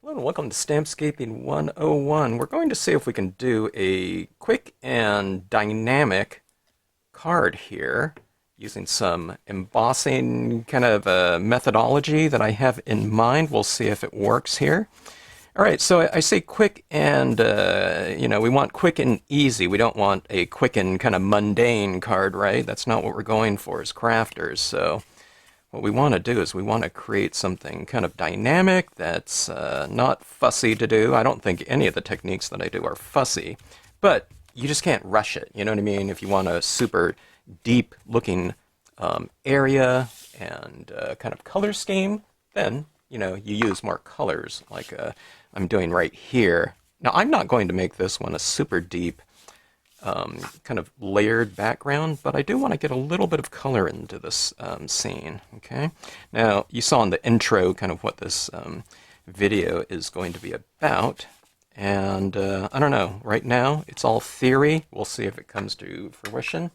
Hello and welcome to Stampscaping 101. We're going to see if we can do a quick and dynamic card here using some embossing kind of methodology that I have in mind. We'll see if it works here. All right, so I say quick and, we want quick and easy. We don't want a quick and kind of mundane card, right? That's not what we're going for as crafters. So what we want to do is we want to create something kind of dynamic that's not fussy to do. I don't think any of the techniques that I do are fussy, but you just can't rush it. You know what I mean? If you want a super deep looking area and kind of color scheme, then, you use more colors like I'm doing right here. Now, I'm not going to make this one a super deep kind of layered background, but I do want to get a little bit of color into this scene, okay? Now, you saw in the intro kind of what this video is going to be about, and I don't know, right now it's all theory. We'll see if it comes to fruition.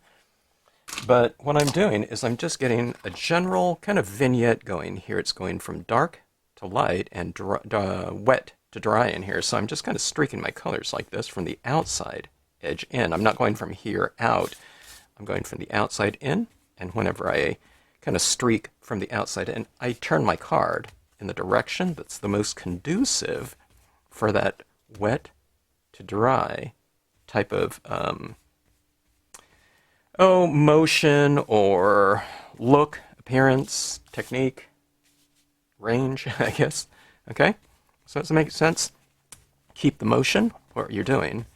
But what I'm doing is I'm just getting a general kind of vignette going here. It's going from dark to light and wet to dry in here, so I'm just kind of streaking my colors like this from the outside edge in. I'm not going from here out. I'm going from the outside in, and whenever I kind of streak from the outside in, I turn my card in the direction that's the most conducive for that wet to dry type of motion or look, appearance, technique, range, I guess. Okay? So does that make sense? Keep the motion, what you're doing,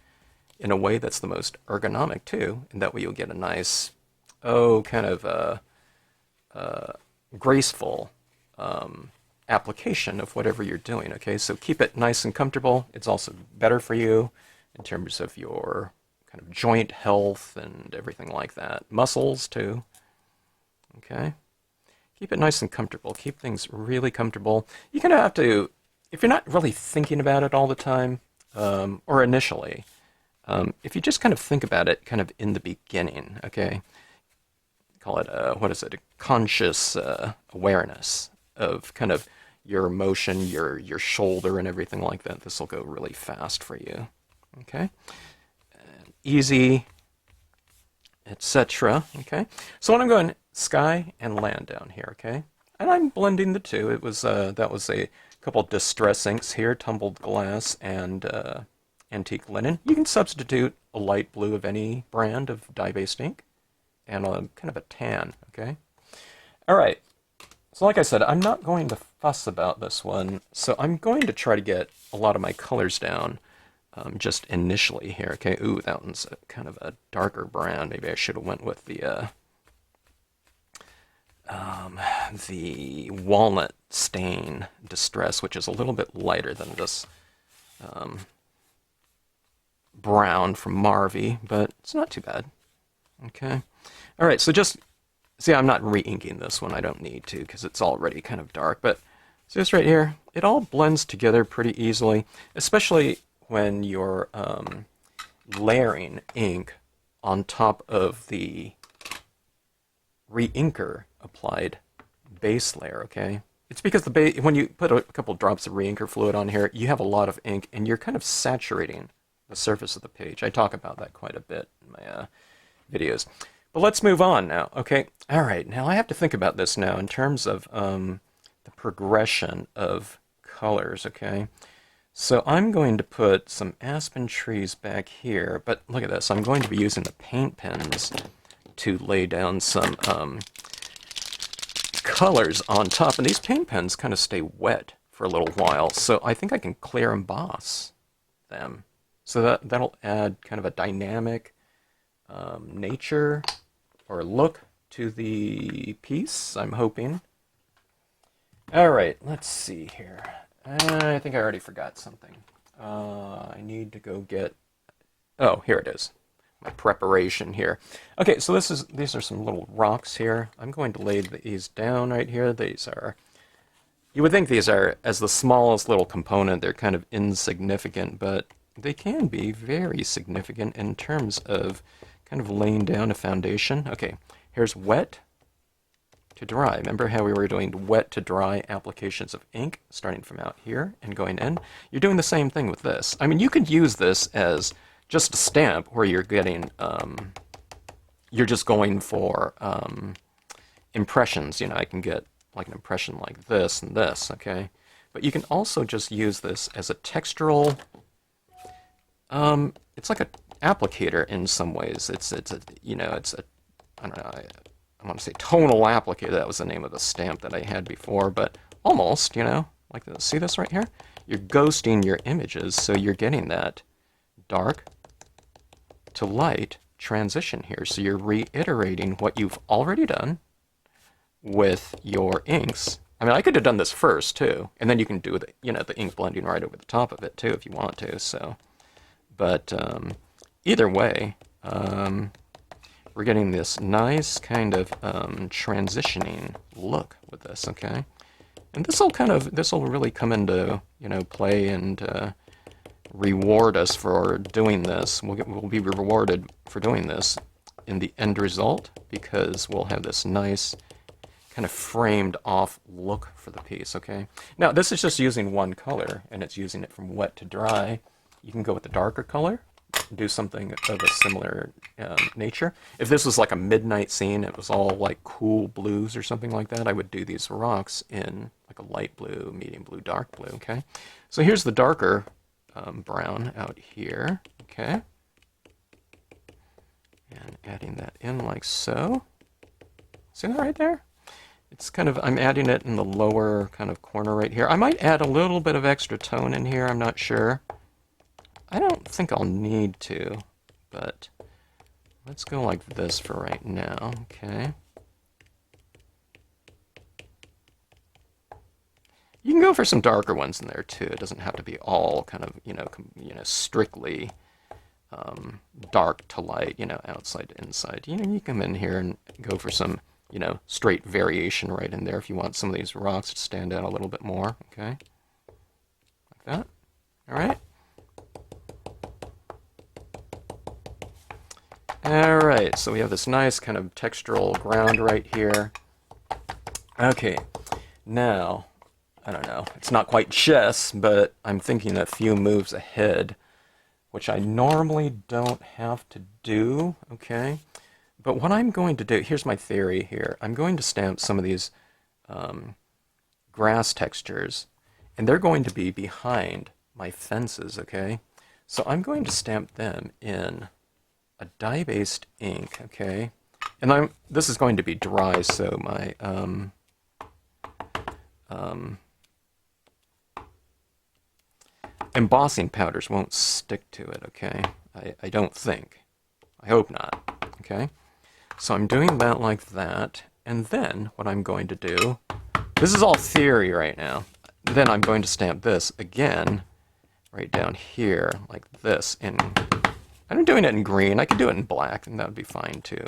in a way that's the most ergonomic too, and that way you'll get a nice, kind of graceful application of whatever you're doing, okay? So keep it nice and comfortable. It's also better for you in terms of your kind of joint health and everything like that. Muscles too, okay? Keep it nice and comfortable. Keep things really comfortable. You're gonna have to, if you're not really thinking about it all the time, or initially, if you just kind of think about it kind of in the beginning, okay? Call it, a conscious awareness of kind of your motion, your shoulder and everything like that. This will go really fast for you, okay? Easy, etc., okay? So when I'm going sky and land down here, okay? And I'm blending the two. It was, that was a couple distress inks here, tumbled glass and antique linen. You can substitute a light blue of any brand of dye-based ink and a kind of a tan, okay? All right, so like I said, I'm not going to fuss about this one, so I'm going to try to get a lot of my colors down just initially here, okay? Ooh, that one's kind of a darker brown. Maybe I should have went with the walnut stain distress, which is a little bit lighter than this brown from Marvy, but it's not too bad. Okay. All right, so just, see, I'm not re-inking this one. I don't need to because it's already kind of dark, but see this right here? It all blends together pretty easily, especially when you're layering ink on top of the re-inker applied base layer, okay? It's because when you put a couple drops of re-inker fluid on here, you have a lot of ink and you're kind of saturating the surface of the page. I talk about that quite a bit in my videos. But let's move on now, okay? All right, now I have to think about this now in terms of the progression of colors, okay? So I'm going to put some aspen trees back here, but look at this. I'm going to be using the paint pens to lay down some colors on top, and these paint pens kind of stay wet for a little while, so I think I can clear emboss them. So that'll add kind of a dynamic nature or look to the piece, I'm hoping. All right, let's see here. I think I already forgot something. I need to go get, oh, here it is. My preparation here. Okay, so these are some little rocks here. I'm going to lay these down right here. These are, you would think these are, as the smallest little component, they're kind of insignificant, but they can be very significant in terms of kind of laying down a foundation. Okay, here's wet, to dry. Remember how we were doing wet to dry applications of ink, starting from out here and going in? You're doing the same thing with this. I mean, you could use this as just a stamp where you're getting, you're just going for impressions. You know, I can get like an impression like this and this, okay? But you can also just use this as a textural, it's like an applicator in some ways. It's a, you know, it's a, I don't know, I want to say tonal applicator. That was the name of the stamp that I had before, but almost, you know, like this. See this right here? You're ghosting your images, so you're getting that dark to light transition here. So you're reiterating what you've already done with your inks. I mean, I could have done this first too, and then you can do the, you know, the ink blending right over the top of it too if you want to. So, but either way, we're getting this nice kind of transitioning look with this, okay? And this will really come into, you know, play and reward us for doing this. We'll be rewarded for doing this in the end result, because we'll have this nice kind of framed off look for the piece, okay? Now, this is just using one color, and it's using it from wet to dry. You can go with the darker color, do something of a similar nature. If this was like a midnight scene, it was all like cool blues or something like that, I would do these rocks in like a light blue, medium blue, dark blue, okay? So here's the darker brown out here, okay? And adding that in like so. See that right there? It's kind of, I'm adding it in the lower kind of corner right here. I might add a little bit of extra tone in here, I'm not sure. I don't think I'll need to, but let's go like this for right now, okay? You can go for some darker ones in there too. It doesn't have to be all kind of, you know, strictly dark to light, you know, outside to inside. You know, you come in here and go for some, you know, straight variation right in there if you want some of these rocks to stand out a little bit more, okay? Like that. All right. All right, so we have this nice kind of textural ground right here. Okay, now, I don't know, it's not quite chess, but I'm thinking a few moves ahead, which I normally don't have to do, okay? But what I'm going to do, here's my theory here. I'm going to stamp some of these grass textures, and they're going to be behind my fences, okay? So I'm going to stamp them in a dye-based ink, okay? And this is going to be dry, so my embossing powders won't stick to it, okay? I don't think. I hope not, okay? So I'm doing that like that, and then what I'm going to do, this is all theory right now, then I'm going to stamp this again right down here like this, and I'm doing it in green. I could do it in black, and that would be fine too.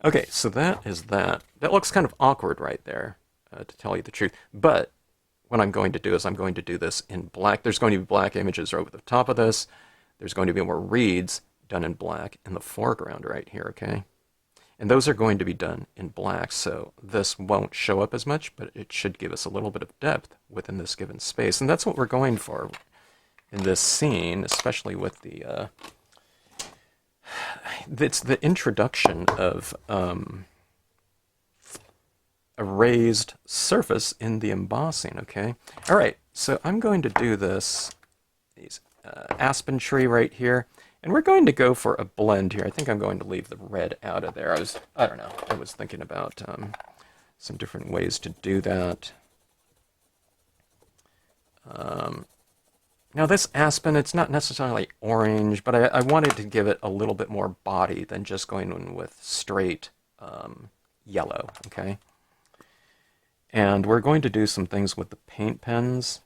Okay, so that is that. That looks kind of awkward right there, to tell you the truth. But what I'm going to do is I'm going to do this in black. There's going to be black images over the top of this. There's going to be more reeds done in black in the foreground right here, okay? And those are going to be done in black, so this won't show up as much, but it should give us a little bit of depth within this given space. And that's what we're going for in this scene, especially with the it's the introduction of a raised surface in the embossing, okay? All right, so I'm going to do this, these aspen tree right here, and we're going to go for a blend here. I think I'm going to leave the red out of there. I don't know, I was thinking about some different ways to do that. Now this aspen, it's not necessarily orange, but I wanted to give it a little bit more body than just going in with straight yellow, okay? And we're going to do some things with the paint pens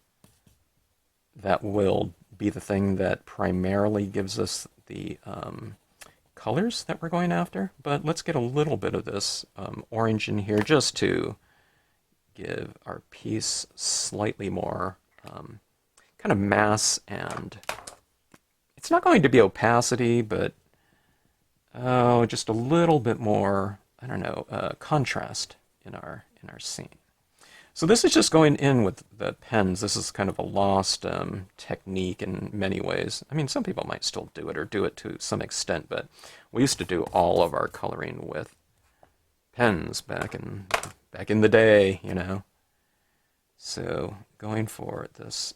that will be the thing that primarily gives us the colors that we're going after. But let's get a little bit of this orange in here just to give our piece slightly more kind of mass, and it's not going to be opacity, but just a little bit more I don't know, contrast in our scene. So this is just going in with the pens. This is kind of a lost technique in many ways. I mean, some people might still do it or do it to some extent, but we used to do all of our coloring with pens back in the day, you know. So going for this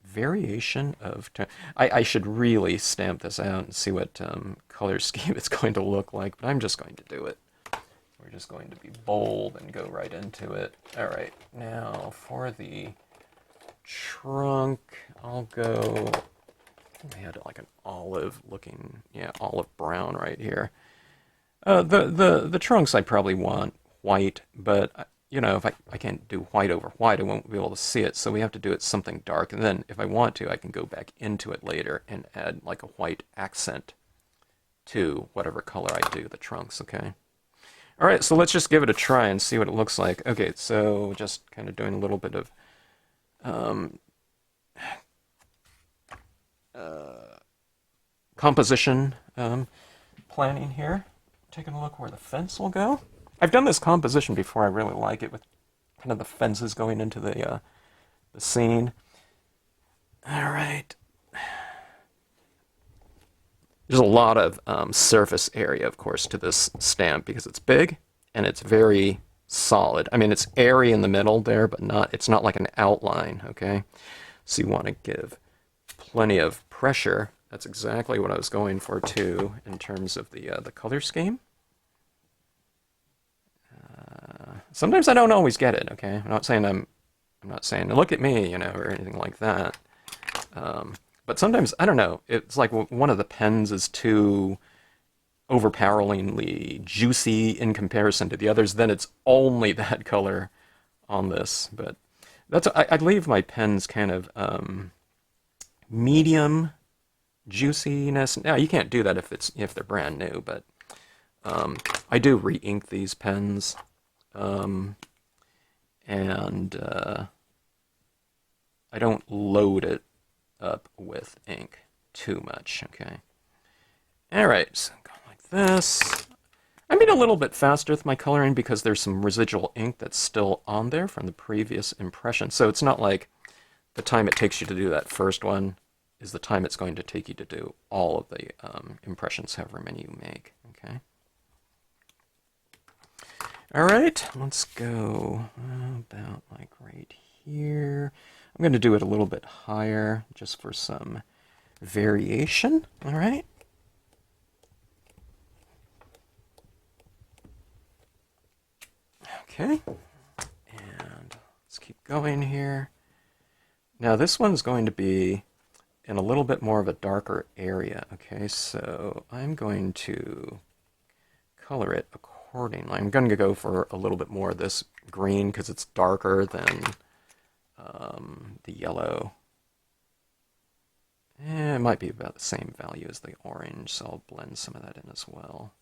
variation of I should really stamp this out and see what color scheme it's going to look like, but I'm just going to do it. We're just going to be bold and go right into it. All right, now for the trunk, I'll go, I had like an olive looking, yeah, olive brown right here. The trunks I probably want white, but you know, if I can't do white over white, I won't be able to see it, so we have to do it something dark, and then if I want to, I can go back into it later and add like a white accent to whatever color I do the trunks, okay? All right, so let's just give it a try and see what it looks like. Okay, so just kind of doing a little bit of composition planning here. Taking a look where the fence will go. I've done this composition before. I really like it with kind of the fences going into the scene. All right. There's a lot of surface area, of course, to this stamp because it's big and it's very solid. I mean, it's airy in the middle there, but it's not like an outline, okay? So you want to give plenty of pressure. That's exactly what I was going for, too, in terms of the color scheme. Sometimes I don't always get it, okay? I'm not saying, look at me, you know, or anything like that. But sometimes, I don't know, it's like one of the pens is too overpoweringly juicy in comparison to the others, then it's only that color on this. But I'd leave my pens kind of medium juiciness. Now, you can't do that if they're brand new, but I do re-ink these pens. And I don't load it up with ink too much, okay? All right, so go like this. I'm being a little bit faster with my coloring because there's some residual ink that's still on there from the previous impression. So it's not like the time it takes you to do that first one is the time it's going to take you to do all of the impressions, however many you make, okay? All right, let's go about like right here. I'm going to do it a little bit higher just for some variation, all right? Okay, and let's keep going here. Now this one's going to be in a little bit more of a darker area, okay? So I'm going to color it accordingly. I'm going to go for a little bit more of this green because it's darker than the yellow. It might be about the same value as the orange, so I'll blend some of that in as well.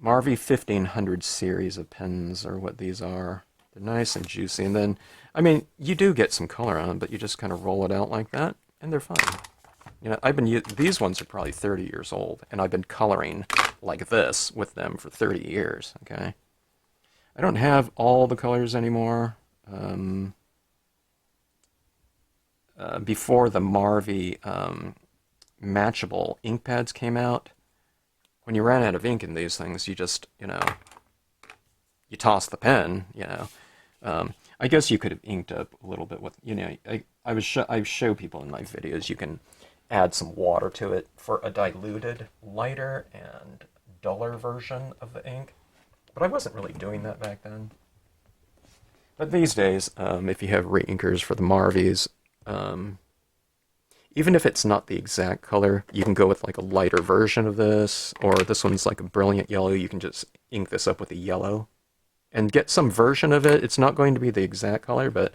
Marvy 1500 series of pens are what these are. They're nice and juicy, and then, I mean, you do get some color on them, but you just kind of roll it out like that, and they're fine. You know, these ones are probably 30 years old, and I've been coloring like this with them for 30 years, okay? I don't have all the colors anymore. Before the Marvy matchable ink pads came out, when you ran out of ink in these things, you just, you know, you toss the pen, you know. I guess you could have inked up a little bit with, you know, I show people in my videos you can add some water to it for a diluted, lighter, and duller version of the ink. But I wasn't really doing that back then. But these days, if you have re-inkers for the Marvies, even if it's not the exact color, you can go with like a lighter version of this, or this one's like a brilliant yellow, you can just ink this up with a yellow and get some version of it. It's not going to be the exact color, but,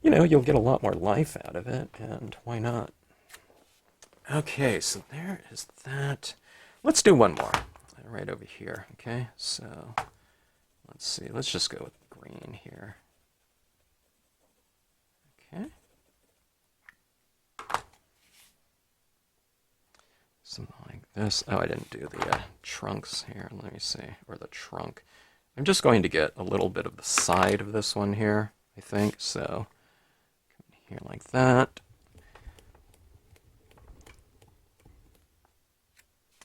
you know, you'll get a lot more life out of it, and why not? Okay, so there is that. Let's do one more right over here, okay? So let's see, let's just go with green here. Okay. this. Oh, I didn't do the trunks here. Let me see. Or the trunk. I'm just going to get a little bit of the side of this one here, I think. So, come here like that.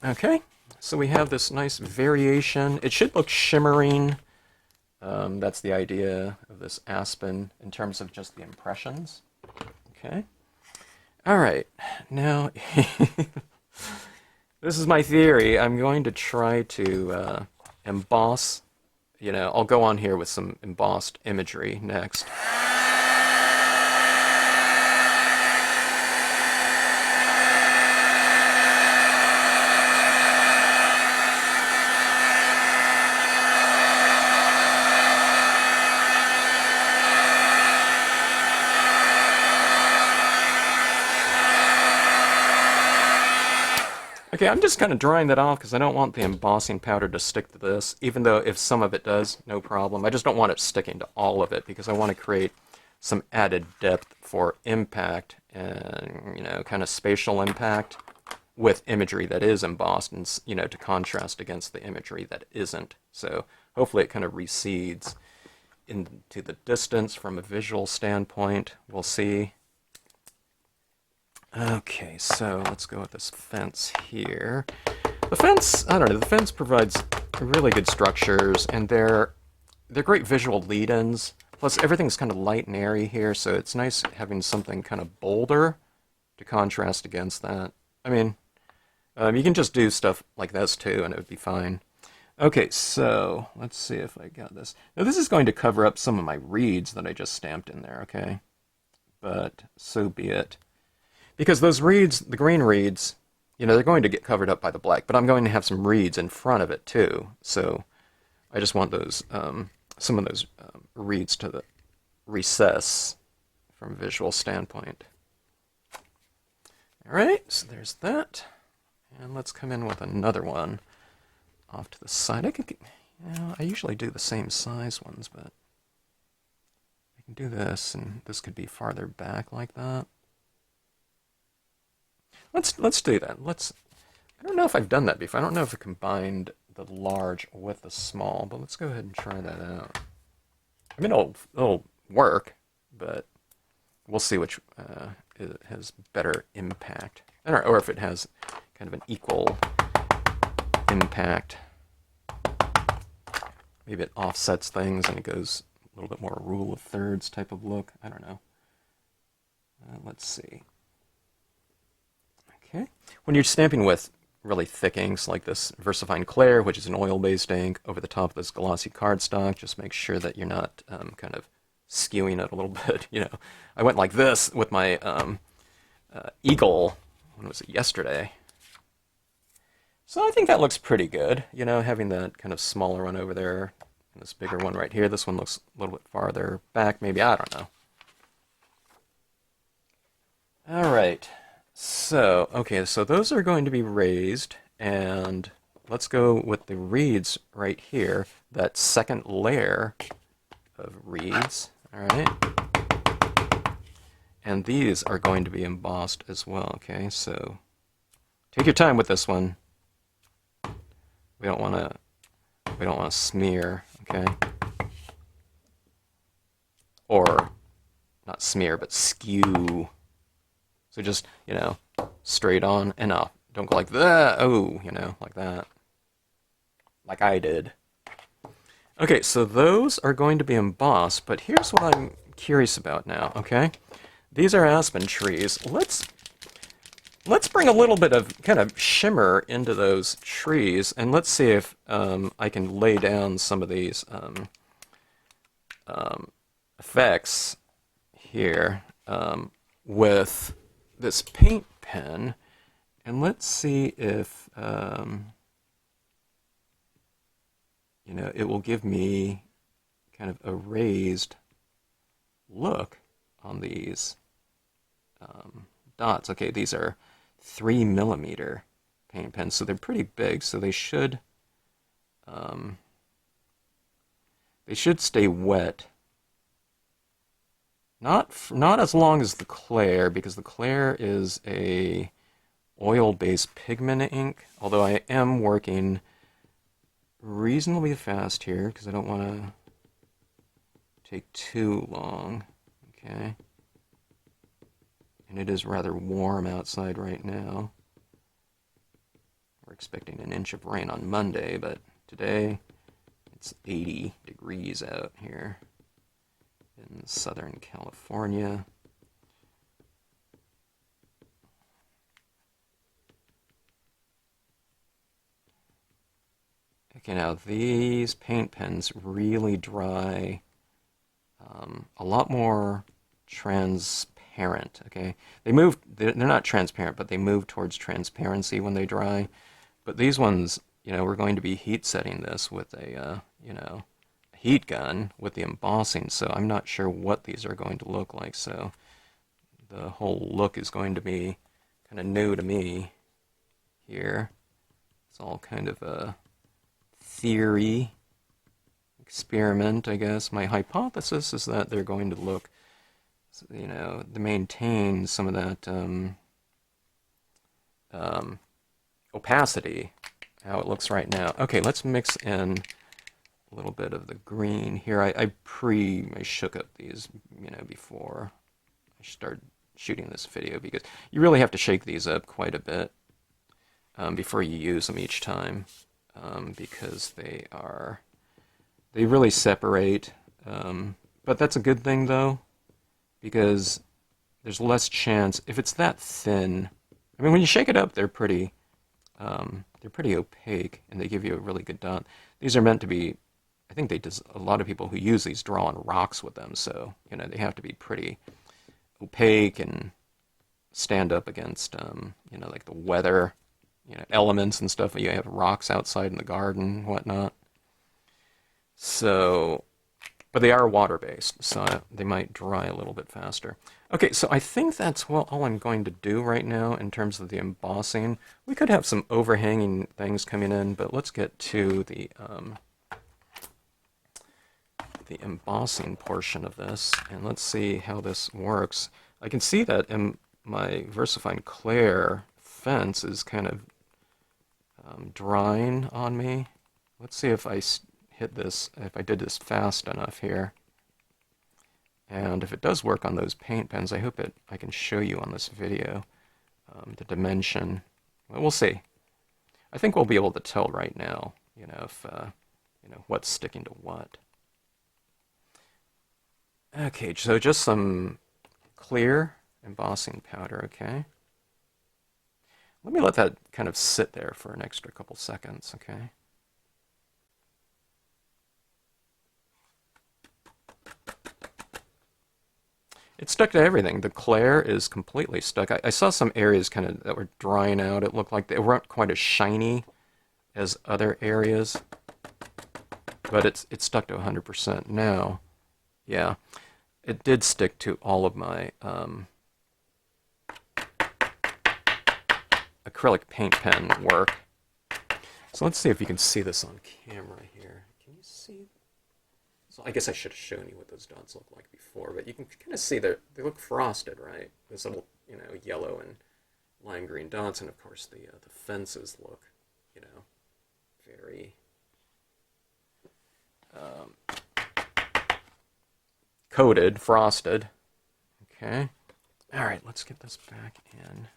Okay, so we have this nice variation. It should look shimmering. That's the idea of this aspen in terms of just the impressions. Okay. All right. Now, this is my theory. I'm going to try to emboss. I'll go on here with some embossed imagery next. Okay, I'm just kind of drying that off because I don't want the embossing powder to stick to this, even though if some of it does, no problem. I just don't want it sticking to all of it because I want to create some added depth for impact and, kind of spatial impact with imagery that is embossed and, to contrast against the imagery that isn't. So hopefully it kind of recedes into the distance from a visual standpoint. We'll see. Okay, so let's go with this fence here. The fence, I don't know, the fence provides really good structures, and they're great visual lead-ins. Plus, everything's kind of light and airy here, so it's nice having something kind of bolder to contrast against that. I mean, you can just do stuff like this too, and it would be fine. Okay, so let's see if I got this. Now, this is going to cover up some of my reeds that I just stamped in there, okay? But so be it. Because those reeds, the green reeds, they're going to get covered up by the black, but I'm going to have some reeds in front of it too. So I just want those, some of those reeds to recess from a visual standpoint. All right, so there's that. And let's come in with another one off to the side. I usually do the same size ones, but I can do this, and this could be farther back like that. Let's do that. I don't know if I've done that before. I don't know if I combined the large with the small, but let's go ahead and try that out. I mean, it'll work, but we'll see which has better impact, or if it has kind of an equal impact. Maybe it offsets things and it goes a little bit more rule of thirds type of look. I don't know. Let's see. Okay. When you're stamping with really thick inks like this VersaFine Clair, which is an oil-based ink, over the top of this glossy cardstock, just make sure that you're not kind of skewing it a little bit. I went like this with my Eagle, when was it, yesterday? So I think that looks pretty good, having that kind of smaller one over there, and this bigger one right here. This one looks a little bit farther back, maybe, I don't know. All right. So, okay, so those are going to be raised, and let's go with the reeds right here, that second layer of reeds, all right? And these are going to be embossed as well, okay? So take your time with this one. We don't want to smear, okay? Or not smear, but skew. So just, straight on and up. Don't go like that. Oh, like that. Like I did. Okay, so those are going to be embossed, but here's what I'm curious about now, okay? These are aspen trees. Let's bring a little bit of kind of shimmer into those trees, and let's see if I can lay down some of these effects here with this paint pen, and let's see if it will give me kind of a raised look on these dots. Okay, these are 3mm paint pens, so they're pretty big, so they should stay wet. Not as long as the Clair, because the Clair is a oil-based pigment ink, although I am working reasonably fast here because I don't want to take too long. Okay. And it is rather warm outside right now. We're expecting an inch of rain on Monday, but today it's 80 degrees out here in Southern California. Okay, now these paint pens really dry a lot more transparent, okay? They're not transparent, but they move towards transparency when they dry. But these ones, we're going to be heat setting this with a, heat gun with the embossing, so I'm not sure what these are going to look like, so the whole look is going to be kind of new to me here. It's all kind of a theory experiment, I guess. My hypothesis is that they're going to look, to maintain some of that opacity, how it looks right now. Okay, let's mix in a little bit of the green here. I shook up these, before I started shooting this video, because you really have to shake these up quite a bit before you use them each time, because they really separate. But that's a good thing, though, because there's less chance, if it's that thin. I mean, when you shake it up, they're pretty opaque, and they give you a really good dot. These are meant to be, I think a lot of people who use these draw on rocks with them, so, they have to be pretty opaque and stand up against, like the weather, elements and stuff. You have rocks outside in the garden and whatnot. So, but they are water-based, so they might dry a little bit faster. Okay, so I think that's all I'm going to do right now in terms of the embossing. We could have some overhanging things coming in, but let's get to the embossing portion of this, and let's see how this works. I can see that my VersaFine Clair fence is kind of drying on me. Let's see if I hit this, if I did this fast enough here. And if it does work on those paint pens, I hope I can show you on this video the dimension. Well, we'll see. I think we'll be able to tell right now, if what's sticking to what. Okay, so just some clear embossing powder, okay? Let me let that kind of sit there for an extra couple seconds, okay? It's stuck to everything. The Clair is completely stuck. I saw some areas kind of that were drying out. It looked like they weren't quite as shiny as other areas, but it's stuck to 100% now. Yeah, it did stick to all of my acrylic paint pen work. So let's see if you can see this on camera here. Can you see? So I guess I should have shown you what those dots look like before, but you can kind of see they look frosted, right? Those little, yellow and lime green dots, and of course the fences look, very coated, frosted. Okay. All right, let's get this back in.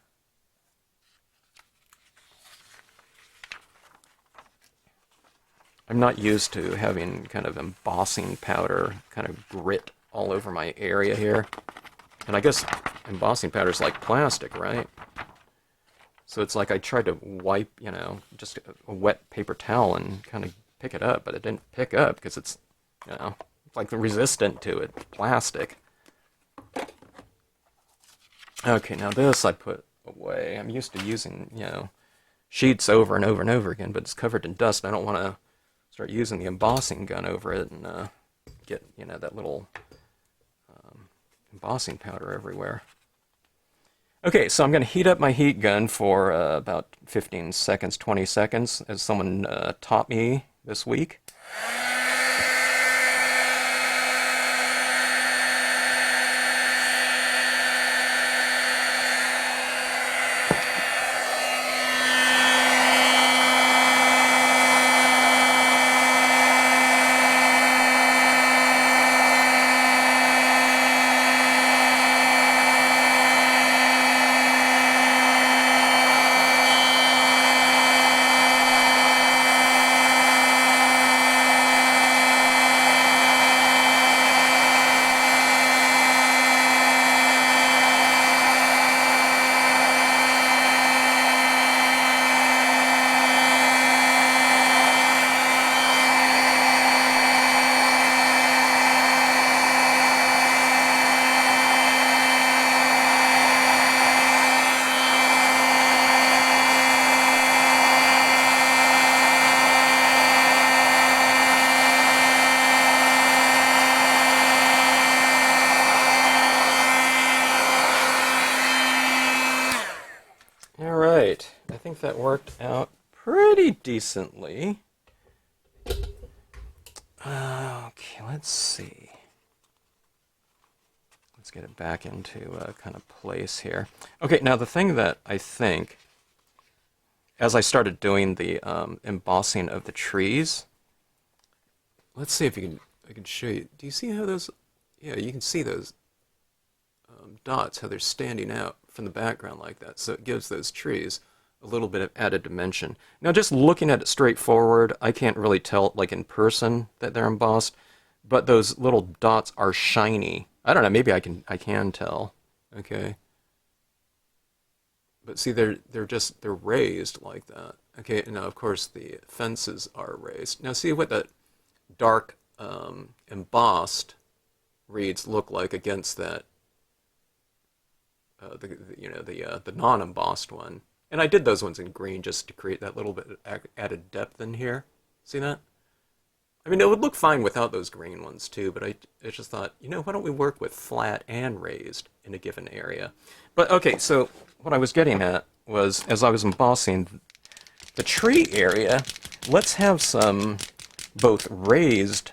I'm not used to having kind of embossing powder kind of grit all over my area here. And I guess embossing powder is like plastic, right? So it's like I tried to wipe, just a wet paper towel and kind of pick it up, but it didn't pick up because it's, it's like resistant to it, plastic. Okay, now this I put away. I'm used to using, sheets over and over and over again, but it's covered in dust. I don't want to start using the embossing gun over it and get, that little embossing powder everywhere. Okay, so I'm going to heat up my heat gun for about 15 seconds, 20 seconds, as someone taught me this week. decently. Okay, let's see. Let's get it back into kind of place here. Okay, now the thing that I think, as I started doing the embossing of the trees, let's see if I can show you. Do you see how those? Yeah, you can see those dots, how they're standing out from the background like that. So it gives those trees a little bit of added dimension. Now, just looking at it straightforward, I can't really tell, like in person, that they're embossed. But those little dots are shiny. I don't know. Maybe I can tell. Okay. But see, they're raised like that. Okay. And now, of course, the fences are raised. Now, see what that dark embossed reeds look like against that the non-embossed one. And I did those ones in green just to create that little bit of added depth in here. See that? I mean, it would look fine without those green ones too, but I just thought, why don't we work with flat and raised in a given area? But okay, so what I was getting at was, as I was embossing the tree area, let's have some both raised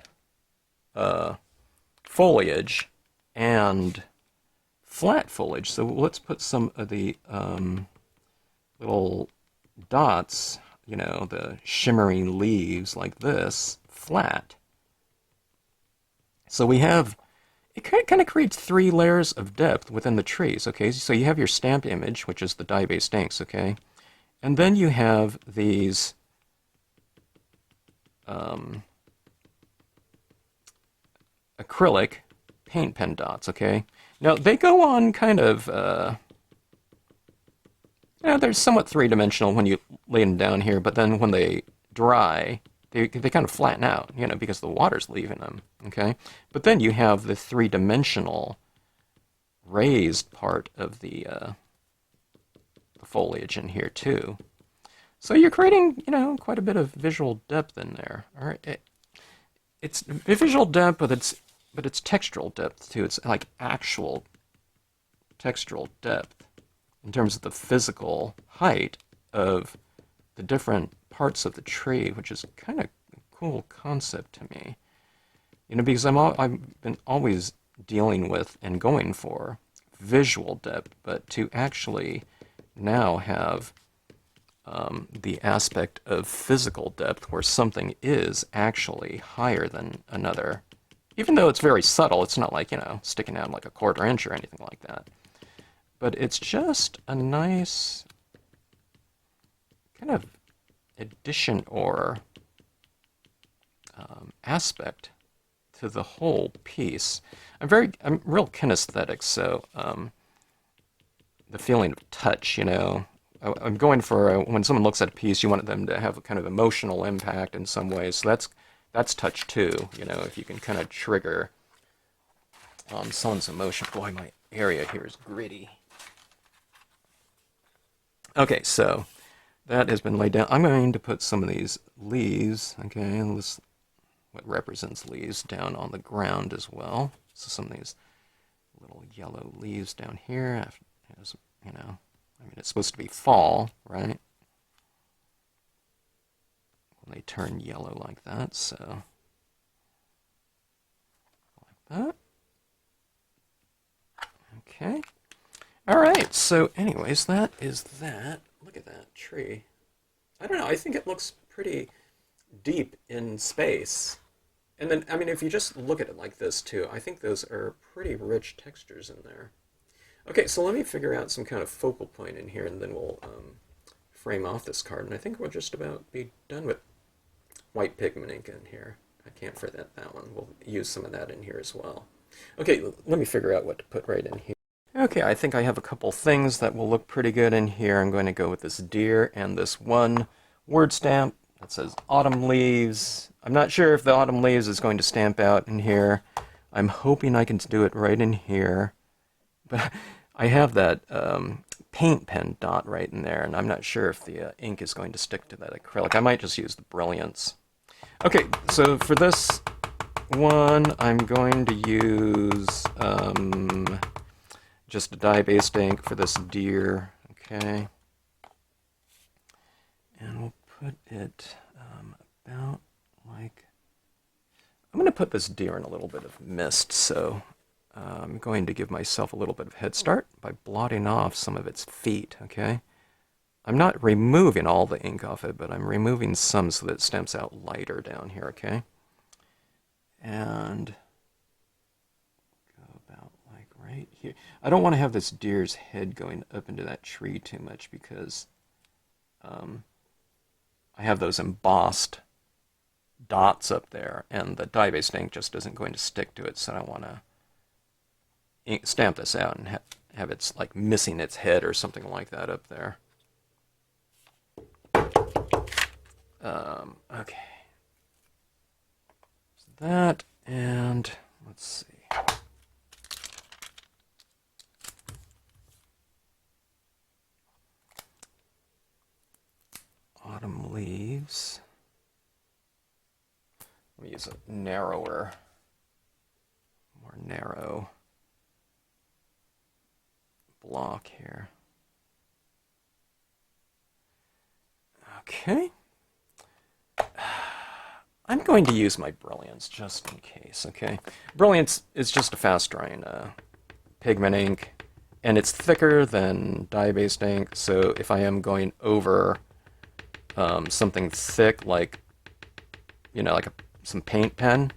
foliage and flat foliage. So let's put some of the little dots, the shimmering leaves like this, flat. So we have, it kind of creates 3 layers of depth within the trees, okay? So you have your stamp image, which is the dye-based inks, okay? And then you have these acrylic paint pen dots, okay? Now, they go on kind of, they're somewhat three-dimensional when you lay them down here, but then when they dry, they kind of flatten out, because the water's leaving them, okay? But then you have the three-dimensional raised part of the foliage in here, too. So you're creating, quite a bit of visual depth in there. All right, it's visual depth, but it's textural depth too. It's like actual textural depth in terms of the physical height of the different parts of the tree, which is kind of a cool concept to me. Because I've been always dealing with and going for visual depth, but to actually now have the aspect of physical depth where something is actually higher than another. Even though it's very subtle, it's not like, sticking out like a 1/4 inch or anything like that. But it's just a nice kind of addition or aspect to the whole piece. I'm real kinesthetic, so the feeling of touch, I'm going for when someone looks at a piece, you want them to have a kind of emotional impact in some ways. So that's touch too. If you can kind of trigger someone's emotion. Boy, my area here is gritty. Okay, so that has been laid down. I'm going to put some of these leaves. Okay, what represents leaves down on the ground as well. So some of these little yellow leaves down here. As, it's supposed to be fall, right? When they turn yellow like that, so like that. Okay. All right, so anyways, that is that. Look at that tree. I don't know, I think it looks pretty deep in space. And then, if you just look at it like this too, I think those are pretty rich textures in there. Okay, so let me figure out some kind of focal point in here, and then we'll frame off this card. And I think we'll just about be done with white pigment ink in here. I can't forget that one. We'll use some of that in here as well. Okay, let me figure out what to put right in here. Okay, I think I have a couple things that will look pretty good in here. I'm going to go with this deer and this one word stamp that says autumn leaves. I'm not sure if the autumn leaves is going to stamp out in here. I'm hoping I can do it right in here. But I have that paint pen dot right in there, and I'm not sure if the ink is going to stick to that acrylic. I might just use the Brilliance. Okay, so for this one, I'm going to use just a dye-based ink for this deer. Okay. And we'll put it about like... I'm going to put this deer in a little bit of mist, so I'm going to give myself a little bit of head start by blotting off some of its feet, okay? I'm not removing all the ink off it, but I'm removing some so that it stamps out lighter down here, okay? And go about like right here. I don't want to have this deer's head going up into that tree too much because I have those embossed dots up there, and the dye-based ink just isn't going to stick to it, so I want to stamp this out and have it's like missing its head or something like that up there. Okay. So that, and let's see. Autumn leaves. Let me use a more narrow block here. Okay. I'm going to use my Brilliance just in case, okay? Brilliance is just a fast-drying pigment ink, and it's thicker than dye-based ink, so if I am going over something thick like, you know, like some paint pen,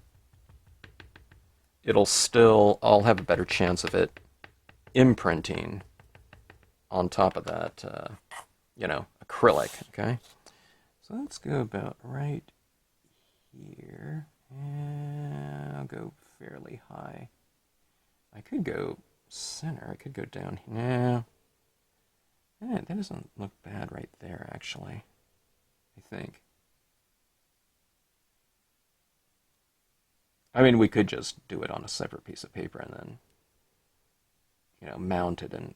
I'll have a better chance of it imprinting on top of that, you know, acrylic, okay? So let's go about right here, and I'll go fairly high. I could go center, I could go down here. No, that doesn't look bad right there, actually, I think. I mean, we could just do it on a separate piece of paper and then, you know, mount it and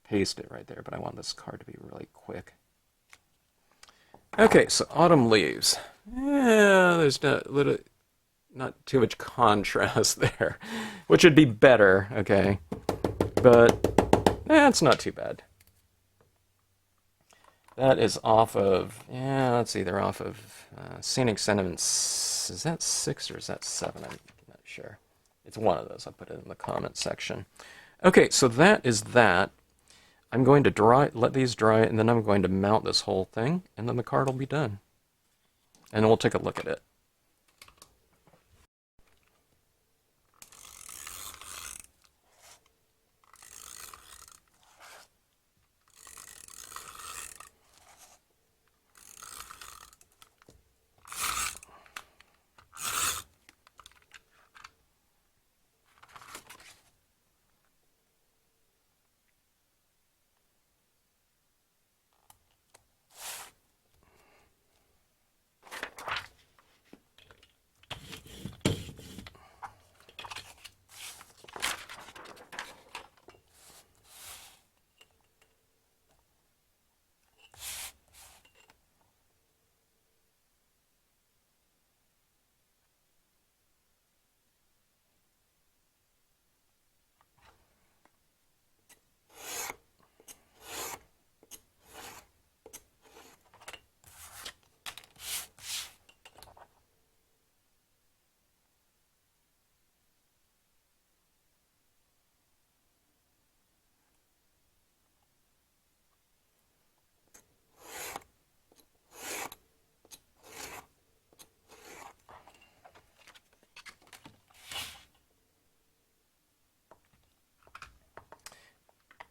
paste it right there, but I want this card to be really quick. Okay, so autumn leaves. Yeah, there's not too much contrast there, which would be better, okay? But it's not too bad. That is off of, let's see, they're off of Scenic Sentiments. Is that 6 or is that 7? I'm not sure. It's one of those. I'll put it in the comment section. Okay, so that is that. I'm going to let these dry, and then I'm going to mount this whole thing, and then the card will be done. And then we'll take a look at it.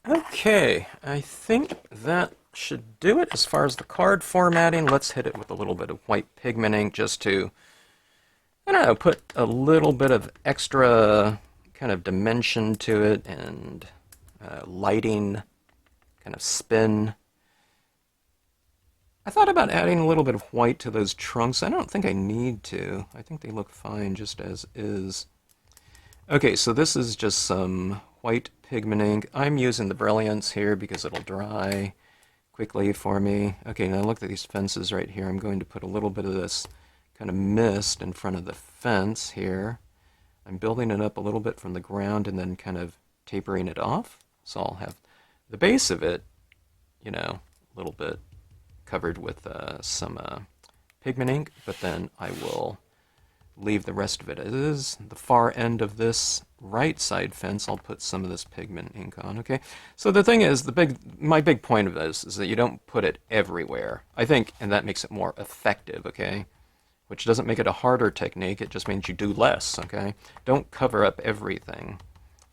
Okay, I think that should do it as far as the card formatting. Let's hit it with a little bit of white pigment ink just to, I don't know, put a little bit of extra kind of dimension to it and lighting, kind of spin. I thought about adding a little bit of white to those trunks. I don't think I need to. I think they look fine just as is. Okay, so this is just some white pigment ink. I'm using the Brilliance here because it'll dry quickly for me. Okay, now look at these fences right here. I'm going to put a little bit of this kind of mist in front of the fence here. I'm building it up a little bit from the ground and then kind of tapering it off. So I'll have the base of it, you know, a little bit covered with some pigment ink, but then I will leave the rest of it as is. The far end of this right side fence, I'll put some of this pigment ink on, okay? So the thing is, my big point of this is that you don't put it everywhere, I think, and that makes it more effective, okay? Which doesn't make it a harder technique, it just means you do less, okay? Don't cover up everything,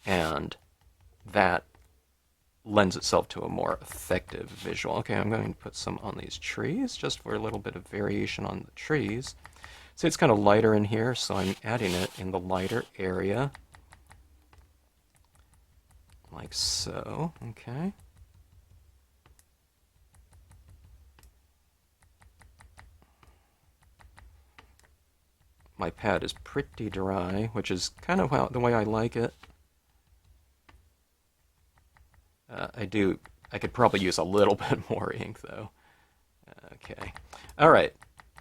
and that lends itself to a more effective visual. Okay, I'm going to put some on these trees, just for a little bit of variation on the trees. See, it's kind of lighter in here, so I'm adding it in the lighter area. Like so, okay. My pad is pretty dry, which is kind of the way I like it. I could probably use a little bit more ink, though. Okay. All right.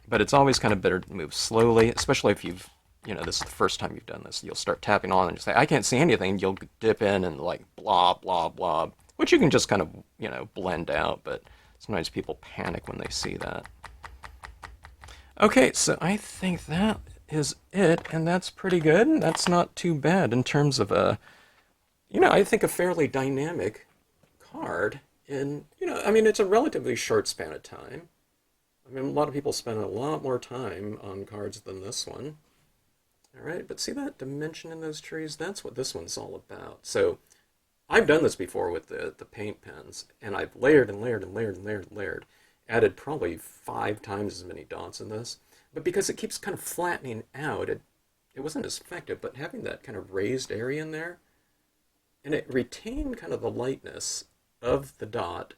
But it's always kind of better to move slowly, especially if this is the first time you've done this. You'll start tapping on and you say, I can't see anything. You'll dip in and like blah, blah, blah, which you can just kind of, blend out, but sometimes people panic when they see that. Okay, so I think that is it, and that's pretty good. That's not too bad in terms of I think a fairly dynamic card. And, it's a relatively short span of time. I mean, a lot of people spend a lot more time on cards than this one. All right, but see that dimension in those trees? That's what this one's all about. So I've done this before with the paint pens, and I've layered and layered and layered and layered and layered. Added probably 5 times as many dots in this. But because it keeps kind of flattening out, it wasn't as effective, but having that kind of raised area in there, and it retained kind of the lightness of the dot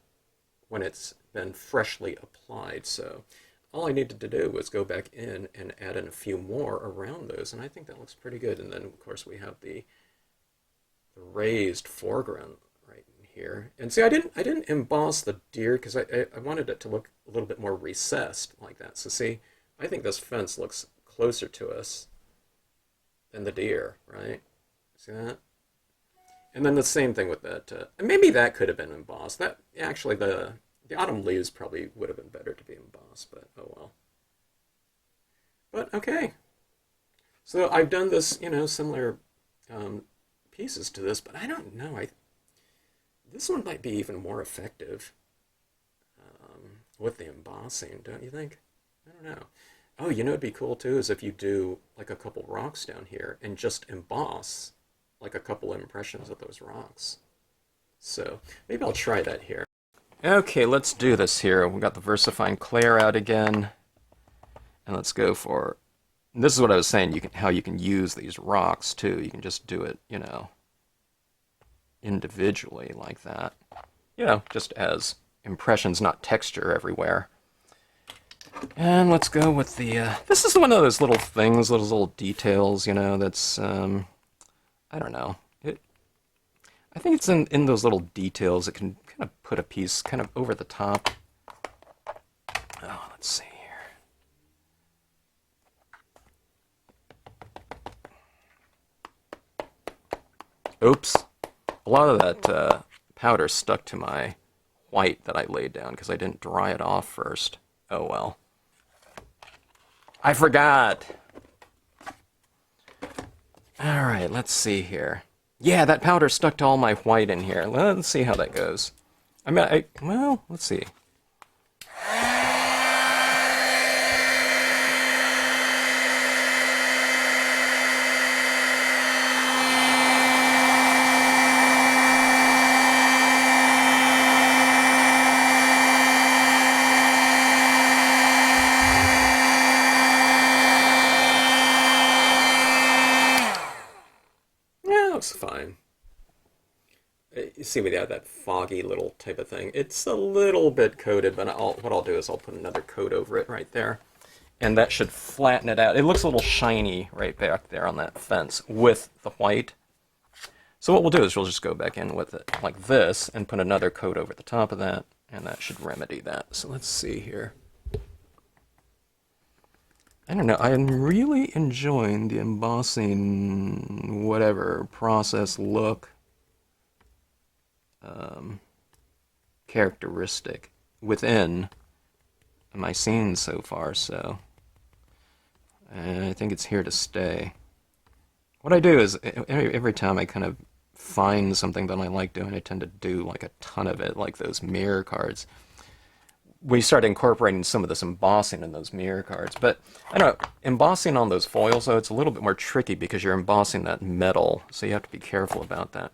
when it's been freshly applied. So all I needed to do was go back in and add in a few more around those, and I think that looks pretty good. And then, of course, we have the raised foreground right in here. And see, I didn't emboss the deer because I wanted it to look a little bit more recessed like that. So see, I think this fence looks closer to us than the deer, right? See that? And then the same thing with that. Maybe that could have been embossed. That actually, the autumn leaves probably would have been better to be embossed, but oh well. But okay. So I've done this, similar pieces to this, but I don't know. This one might be even more effective with the embossing, don't you think? I don't know. Oh, it'd be cool too is if you do like a couple rocks down here and just emboss like a couple impressions of those rocks. So maybe I'll try that here. Okay, let's do this here. We've got the VersaFine Clair out again. And let's go for... This is what I was saying, how you can use these rocks too. You can just do it, individually like that. Just as impressions, not texture everywhere. And let's go with the... this is one of those little things, those little details, that's... I don't know. I think it's in those little details. It can kind of put a piece kind of over the top. Oh, let's see here. Oops. A lot of that powder stuck to my white that I laid down because I didn't dry it off first. Oh well. I forgot! Alright, let's see here. Yeah, that powder stuck to all my white in here. Let's see how that goes. Well, let's see. Looks fine. You see we have that foggy little type of thing. It's a little bit coated, but what I'll do is I'll put another coat over it right there. And that should flatten it out. It looks a little shiny right back there on that fence with the white. So what we'll do is we'll just go back in with it like this and put another coat over the top of that, and that should remedy that. So let's see here. I don't know, I'm really enjoying the embossing, whatever, process, look, characteristic within my scenes so far, so I think it's here to stay. What I do is every time I kind of find something that I like doing, I tend to do like a ton of it, like those mirror cards. We start incorporating some of this embossing in those mirror cards, but I don't know, embossing on those foils, though, it's a little bit more tricky because you're embossing that metal, so you have to be careful about that.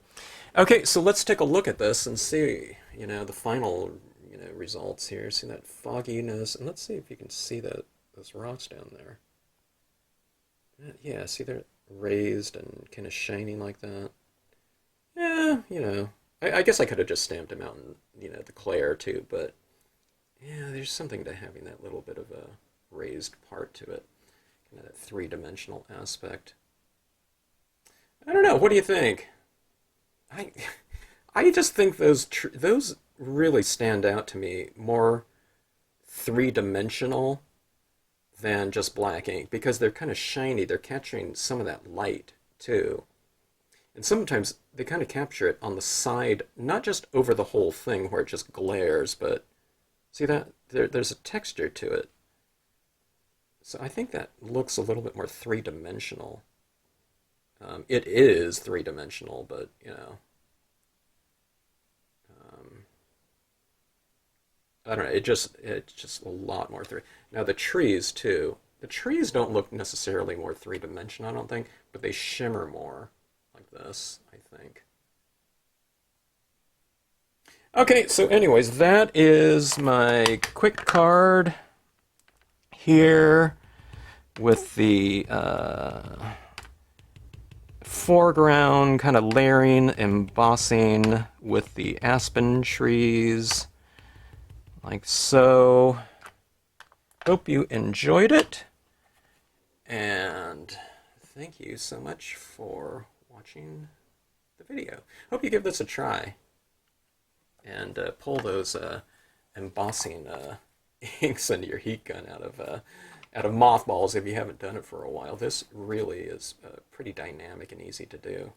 Okay, so let's take a look at this and see, the final, results here. See that fogginess, and let's see if you can see those rocks down there. Yeah, see they're raised and kind of shining like that. Yeah, I guess I could have just stamped them out in, the clay or two, but yeah, there's something to having that little bit of a raised part to it, kind of that three-dimensional aspect. I don't know. What do you think? I I just think those really stand out to me more three-dimensional than just black ink because they're kind of shiny. They're capturing some of that light too. And sometimes they kind of capture it on the side, not just over the whole thing where it just glares, but see that? There's a texture to it. So I think that looks a little bit more three-dimensional. It is three-dimensional, but, I don't know, it's just a lot more three. Now the trees, too. The trees don't look necessarily more three-dimensional, I don't think, but they shimmer more like this, I think. Okay, so anyways, that is my quick card here with the foreground kind of layering, embossing with the aspen trees, like so. Hope you enjoyed it, and thank you so much for watching the video. Hope you give this a try. And pull those embossing inks into your heat gun out of mothballs if you haven't done it for a while. This really is pretty dynamic and easy to do.